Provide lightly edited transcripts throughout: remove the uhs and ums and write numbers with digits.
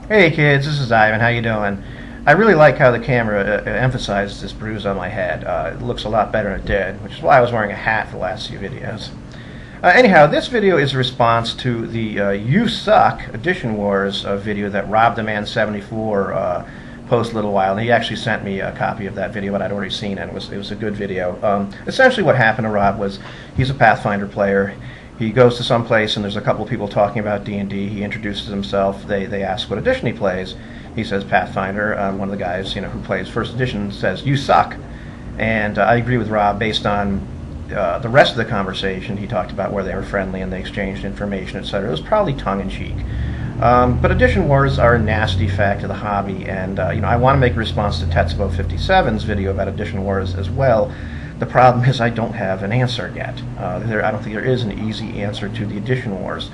Hey kids, this is Ivan. How you doing? I really like how the camera emphasizes this bruise on my head. It looks a lot better than it did, which is why I was wearing a hat for the last few videos. Anyhow, this video is a response to the You Suck Edition Wars video that Robtheman74 posted a little while, and he actually sent me a copy of that video, but I'd already seen it. It was a good video. Essentially what happened to Rob was he's a Pathfinder player. He goes to some place and there's a couple of people talking about D&D. He introduces himself. They ask what edition he plays. He says Pathfinder. One of the guys who plays first edition says, "You suck." And I agree with Rob based on the rest of the conversation. He talked about where they were friendly and they exchanged information, etc. It was probably tongue-in-cheek. But edition wars are a nasty fact of the hobby, and I want to make a response to Tetsubo57's video about edition wars as well. The problem is I don't have an answer yet. I don't think there is an easy answer to the edition wars.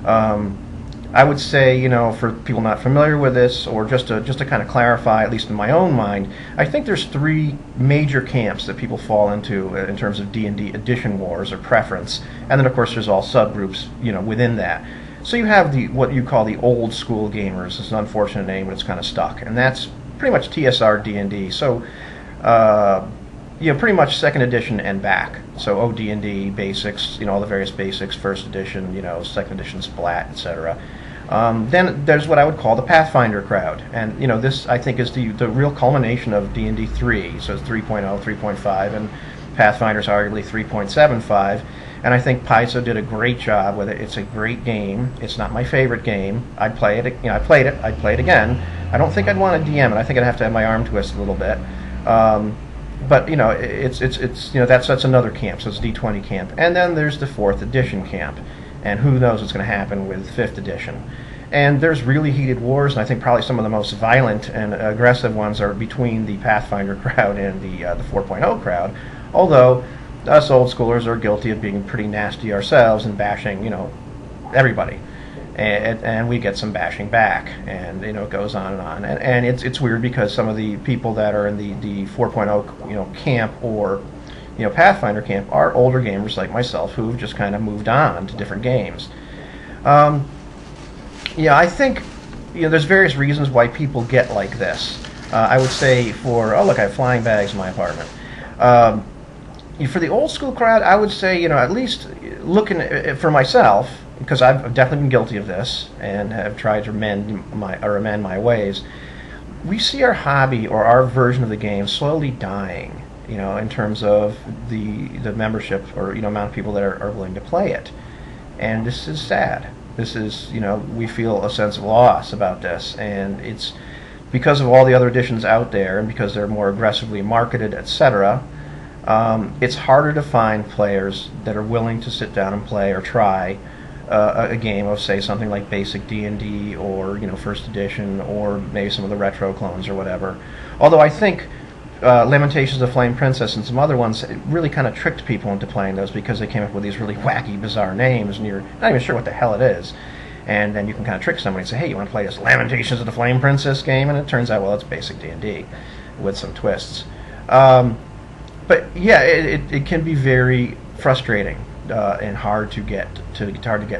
I would say, for people not familiar with this, or just to kind of clarify, at least in my own mind, I think there's three major camps that people fall into in terms of D&D edition wars or preference, and then of course there's all subgroups, within that. So you have what you call the old school gamers. It's an unfortunate name, but it's kind of stuck, and that's pretty much TSR D&D. So pretty much second edition and back. So OD&D basics, all the various basics, first edition, second edition splat, etc. Then there's what I would call the Pathfinder crowd, and this I think is the real culmination of D&D 3. So it's 3.0, 3.5, and Pathfinder's arguably 3.75. And I think Paizo did a great job with it. It's a great game. It's not my favorite game. I'd play it. I played it. I'd play it again. I don't think I'd want to DM it. I think I'd have to have my arm twisted a little bit. But that's another camp. So it's D20 camp, and then there's the 4th edition camp, and who knows what's going to happen with 5th edition. And there's really heated wars, and I think probably some of the most violent and aggressive ones are between the Pathfinder crowd and the 4.0 crowd. Although us old schoolers are guilty of being pretty nasty ourselves and bashing, everybody. And we get some bashing back, and it goes on and on, and it's weird because some of the people that are in the 4.0 camp or Pathfinder camp are older gamers like myself who've just kind of moved on to different games. I think there's various reasons why people get like this. I would say look, I have flying bags in my apartment. For the old school crowd, I would say at least looking for myself, because I've definitely been guilty of this and have tried to amend my ways. We see our hobby or our version of the game slowly dying, in terms of the membership or amount of people that are willing to play it, and this is sad. This is we feel a sense of loss about this, and it's because of all the other editions out there, and because they're more aggressively marketed, etc. It's harder to find players that are willing to sit down and play or try a game of, say, something like basic D&D or first edition, or maybe some of the retro clones or whatever. Although I think Lamentations of the Flame Princess and some other ones really kind of tricked people into playing those, because they came up with these really wacky, bizarre names, and you're not even sure what the hell it is. And then you can kind of trick somebody and say, "Hey, you want to play this Lamentations of the Flame Princess game?" And it turns out, well, it's basic D&D with some twists. But yeah, it can be very frustrating and hard to get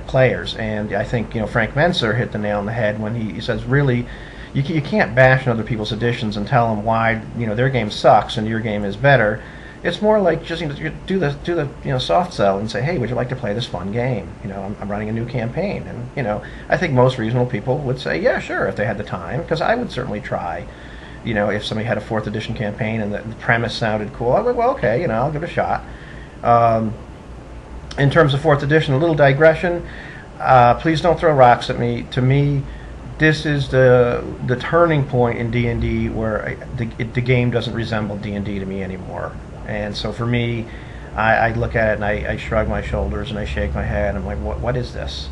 players. And I think Frank Menser hit the nail on the head when he says, really, you can't bash on other people's editions and tell them why their game sucks and your game is better. It's more like just do the soft sell and say, "Hey, would you like to play this fun game? I'm running a new campaign." And I think most reasonable people would say, "Yeah, sure," if they had the time, because I would certainly try. If somebody had a 4th edition campaign and the premise sounded cool, I would, well, okay, I'll give it a shot. In terms of 4th edition, a little digression. Please don't throw rocks at me. To me, this is the turning point in D&D where the game doesn't resemble D&D to me anymore. And so for me, I look at it and I shrug my shoulders and I shake my head. I'm like, what is this?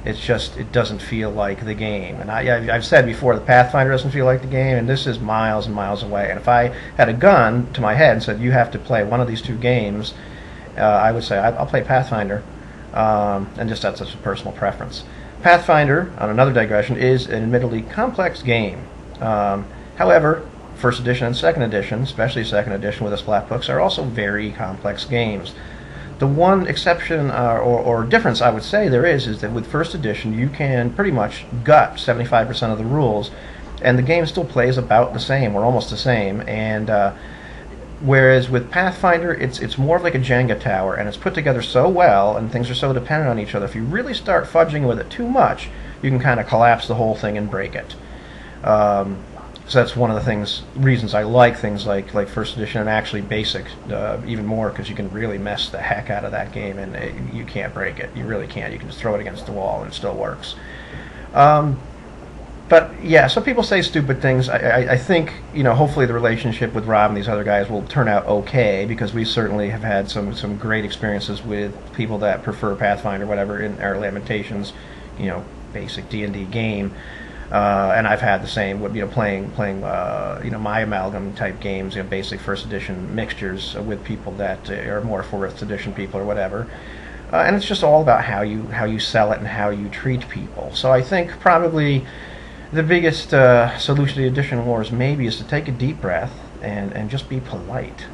It doesn't feel like the game. And I've said before, the Pathfinder doesn't feel like the game, and this is miles and miles away. And if I had a gun to my head and said, "You have to play one of these two games," I would say, I'll play Pathfinder, and just that's such a personal preference. Pathfinder, on another digression, is an admittedly complex game. However, first edition and second edition, especially second edition with the splat books, are also very complex games. The one exception or difference I would say there is that with first edition you can pretty much gut 75% of the rules, and the game still plays about the same or almost the same. And whereas with Pathfinder, it's more of like a Jenga tower, and it's put together so well, and things are so dependent on each other. If you really start fudging with it too much, you can kind of collapse the whole thing and break it. So that's one of the reasons I like things like first edition and actually basic even more, because you can really mess the heck out of that game, and you can't break it. You really can't. You can just throw it against the wall and it still works. But yeah, some people say stupid things. I think, hopefully the relationship with Rob and these other guys will turn out okay, because we certainly have had some great experiences with people that prefer Pathfinder, whatever, in our Lamentations, basic D&D game. And I've had the same with playing my amalgam type games, basic first edition mixtures with people that are more fourth edition people or whatever. And it's just all about how you sell it and how you treat people. So I think probably the biggest solution to the edition wars maybe is to take a deep breath and just be polite.